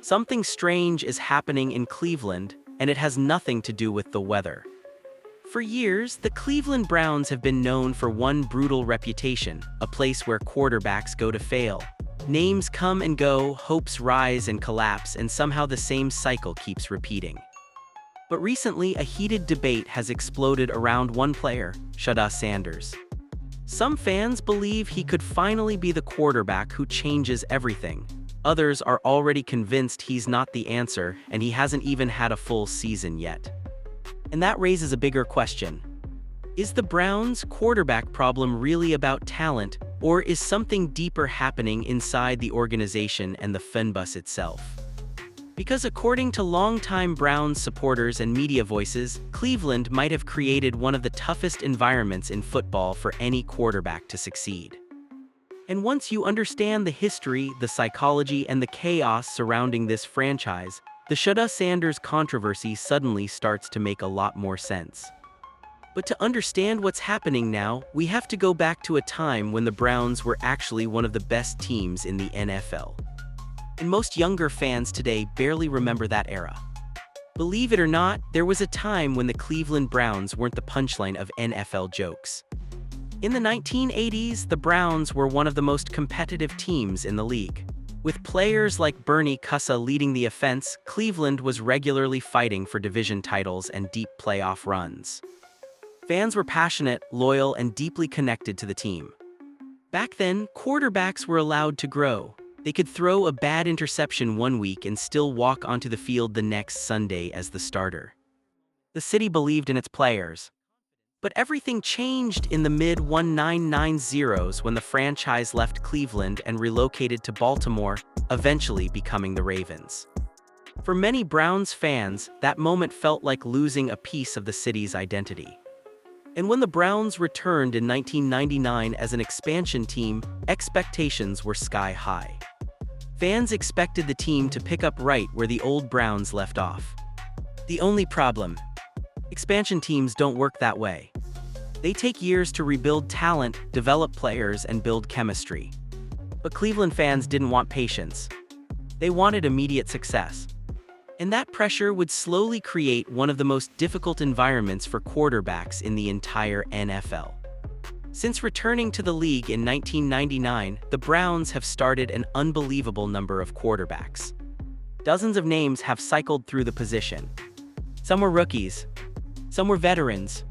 Something strange is happening in Cleveland, and it has nothing to do with the weather. For years, the Cleveland Browns have been known for one brutal reputation, a place where quarterbacks go to fail. Names come and go, hopes rise and collapse, and somehow the same cycle keeps repeating. But recently, a heated debate has exploded around one player, Shedeur Sanders. Some fans believe he could finally be the quarterback who changes everything. Others are already convinced he's not the answer, and he hasn't even had a full season yet. And that raises a bigger question. Is the Browns' quarterback problem really about talent, or is something deeper happening inside the organization and the fanbase itself? Because according to longtime Browns supporters and media voices, Cleveland might have created one of the toughest environments in football for any quarterback to succeed. And once you understand the history, the psychology, and the chaos surrounding this franchise, the Shedeur Sanders controversy suddenly starts to make a lot more sense. But to understand what's happening now, we have to go back to a time when the Browns were actually one of the best teams in the NFL. And most younger fans today barely remember that era. Believe it or not, there was a time when the Cleveland Browns weren't the punchline of NFL jokes. In the 1980s, the Browns were one of the most competitive teams in the league. With players like Bernie Kosar leading the offense, Cleveland was regularly fighting for division titles and deep playoff runs. Fans were passionate, loyal, and deeply connected to the team. Back then, quarterbacks were allowed to grow. They could throw a bad interception one week and still walk onto the field the next Sunday as the starter. The city believed in its players. But everything changed in the mid-1990s when the franchise left Cleveland and relocated to Baltimore, eventually becoming the Ravens. For many Browns fans, that moment felt like losing a piece of the city's identity. And when the Browns returned in 1999 as an expansion team, expectations were sky high. Fans expected the team to pick up right where the old Browns left off. The only problem: expansion teams don't work that way. They take years to rebuild talent, develop players, and build chemistry. But Cleveland fans didn't want patience. They wanted immediate success. And that pressure would slowly create one of the most difficult environments for quarterbacks in the entire NFL. Since returning to the league in 1999, the Browns have started an unbelievable number of quarterbacks. Dozens of names have cycled through the position. Some were rookies, some were veterans,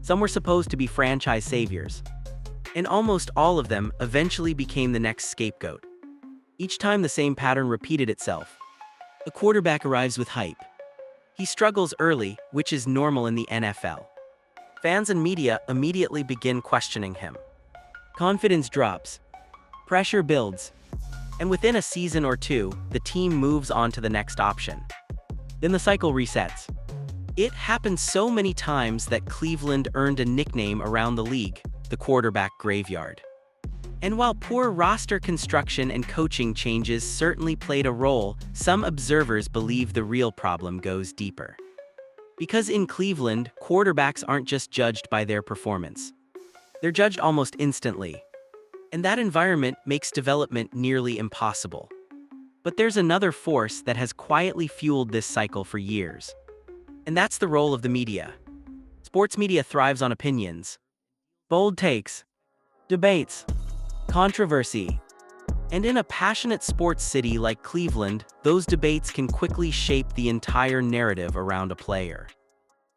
some were supposed to be franchise saviors. And almost all of them eventually became the next scapegoat. Each time the same pattern repeated itself. A quarterback arrives with hype. He struggles early, which is normal in the NFL. Fans and media immediately begin questioning him. Confidence drops. Pressure builds. And within a season or two, the team moves on to the next option. Then the cycle resets. It happened so many times that Cleveland earned a nickname around the league, the quarterback graveyard. And while poor roster construction and coaching changes certainly played a role, some observers believe the real problem goes deeper. Because in Cleveland, quarterbacks aren't just judged by their performance. They're judged almost instantly. And that environment makes development nearly impossible. But there's another force that has quietly fueled this cycle for years. And that's the role of the media. Sports media thrives on opinions. Bold takes. Debates. Controversy. And in a passionate sports city like Cleveland, those debates can quickly shape the entire narrative around a player.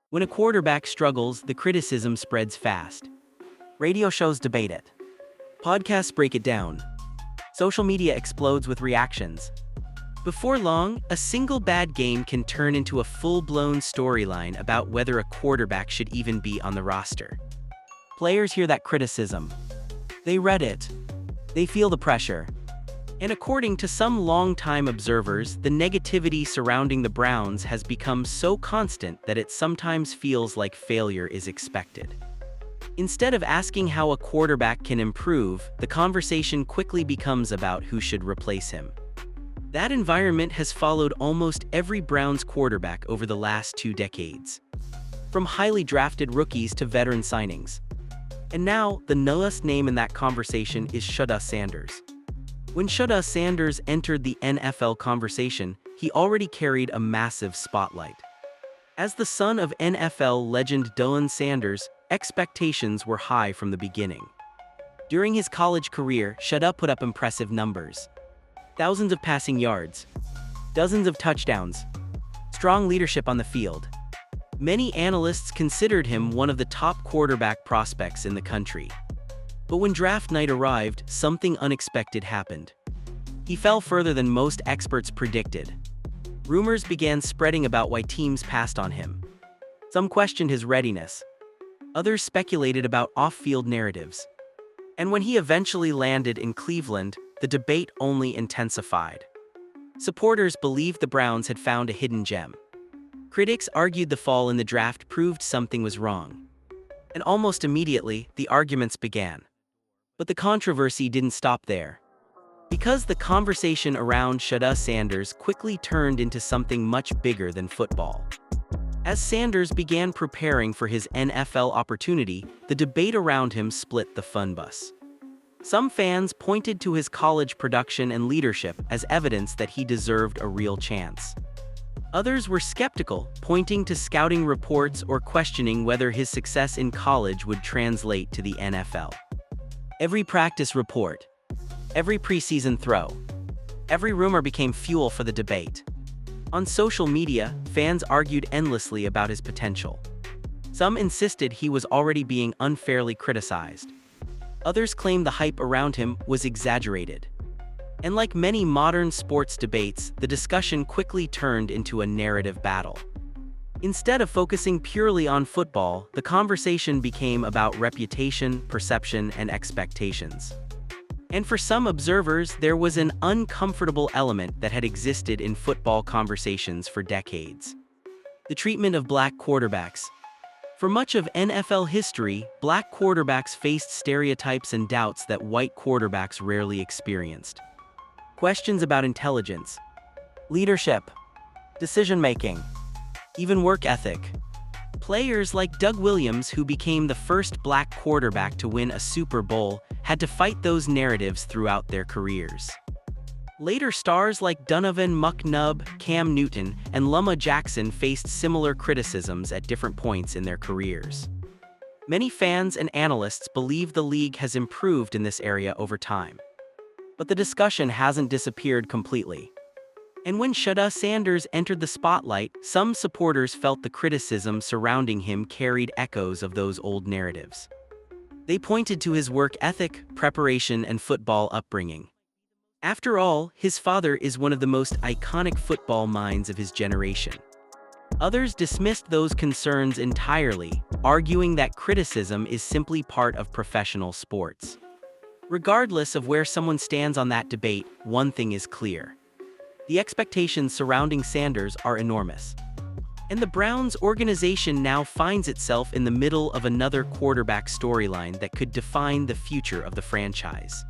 When a quarterback struggles, the criticism spreads fast. Radio shows debate it. Podcasts break it down. Social media explodes with reactions. Before long, a single bad game can turn into a full-blown storyline about whether a quarterback should even be on the roster. Players hear that criticism. They read it. They feel the pressure. And according to some longtime observers, the negativity surrounding the Browns has become so constant that it sometimes feels like failure is expected. Instead of asking how a quarterback can improve, the conversation quickly becomes about who should replace him. That environment has followed almost every Browns quarterback over the last 2 decades. From highly drafted rookies to veteran signings. And now, the newest name in that conversation is Shedeur Sanders. When Shedeur Sanders entered the NFL conversation, he already carried a massive spotlight. As the son of NFL legend Shedeur Sanders, expectations were high from the beginning. During his college career, Shedeur put up impressive numbers. Thousands of passing yards, dozens of touchdowns, strong leadership on the field. Many analysts considered him one of the top quarterback prospects in the country. But when draft night arrived, something unexpected happened. He fell further than most experts predicted. Rumors began spreading about why teams passed on him. Some questioned his readiness. Others speculated about off-field narratives. And when he eventually landed in Cleveland, the debate only intensified. Supporters believed the Browns had found a hidden gem. Critics argued the fall in the draft proved something was wrong. And almost immediately, the arguments began. But the controversy didn't stop there. Because the conversation around Shedeur Sanders quickly turned into something much bigger than football. As Sanders began preparing for his NFL opportunity, the debate around him split the fun bus. Some fans pointed to his college production and leadership as evidence that he deserved a real chance. Others were skeptical, pointing to scouting reports or questioning whether his success in college would translate to the NFL. Every practice report, every preseason throw, every rumor became fuel for the debate. On social media, fans argued endlessly about his potential. Some insisted he was already being unfairly criticized. Others claimed the hype around him was exaggerated. And like many modern sports debates, the discussion quickly turned into a narrative battle. Instead of focusing purely on football, the conversation became about reputation, perception, and expectations. And for some observers, there was an uncomfortable element that had existed in football conversations for decades. The treatment of black quarterbacks. For much of NFL history, black quarterbacks faced stereotypes and doubts that white quarterbacks rarely experienced. Questions about intelligence, leadership, decision-making, even work ethic. Players like Doug Williams, who became the first black quarterback to win a Super Bowl, had to fight those narratives throughout their careers. Later stars like Donovan McNabb, Cam Newton, and Lamar Jackson faced similar criticisms at different points in their careers. Many fans and analysts believe the league has improved in this area over time. But the discussion hasn't disappeared completely. And when Shedeur Sanders entered the spotlight, some supporters felt the criticism surrounding him carried echoes of those old narratives. They pointed to his work ethic, preparation, and football upbringing. After all, his father is one of the most iconic football minds of his generation. Others dismissed those concerns entirely, arguing that criticism is simply part of professional sports. Regardless of where someone stands on that debate, one thing is clear. The expectations surrounding Sanders are enormous. And the Browns organization now finds itself in the middle of another quarterback storyline that could define the future of the franchise.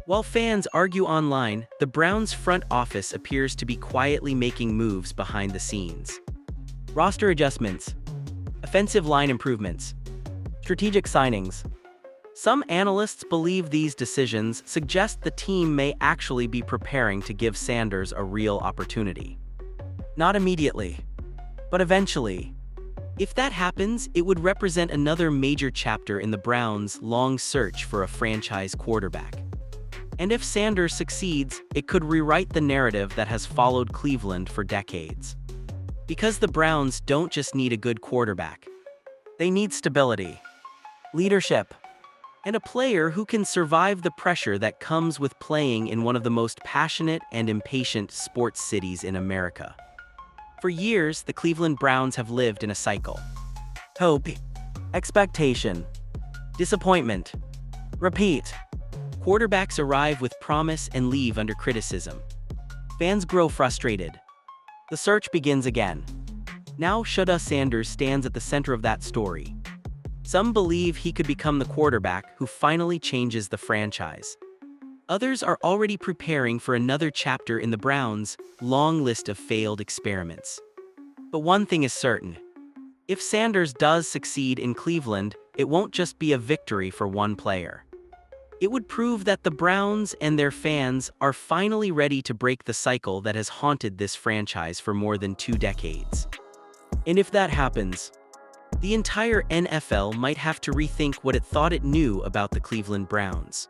While fans argue online, the Browns' front office appears to be quietly making moves behind the scenes. Roster adjustments, offensive line improvements, strategic signings. Some analysts believe these decisions suggest the team may actually be preparing to give Sanders a real opportunity. Not immediately, but eventually. If that happens, it would represent another major chapter in the Browns' long search for a franchise quarterback. And if Sanders succeeds, it could rewrite the narrative that has followed Cleveland for decades. Because the Browns don't just need a good quarterback. They need stability, leadership, and a player who can survive the pressure that comes with playing in one of the most passionate and impatient sports cities in America. For years, the Cleveland Browns have lived in a cycle. Hope, expectation, disappointment, repeat. Quarterbacks arrive with promise and leave under criticism. Fans grow frustrated. The search begins again. Now Shedeur Sanders stands at the center of that story. Some believe he could become the quarterback who finally changes the franchise. Others are already preparing for another chapter in the Browns' long list of failed experiments. But one thing is certain. If Sanders does succeed in Cleveland, it won't just be a victory for one player. It would prove that the Browns and their fans are finally ready to break the cycle that has haunted this franchise for more than 2 decades. And if that happens, the entire NFL might have to rethink what it thought it knew about the Cleveland Browns.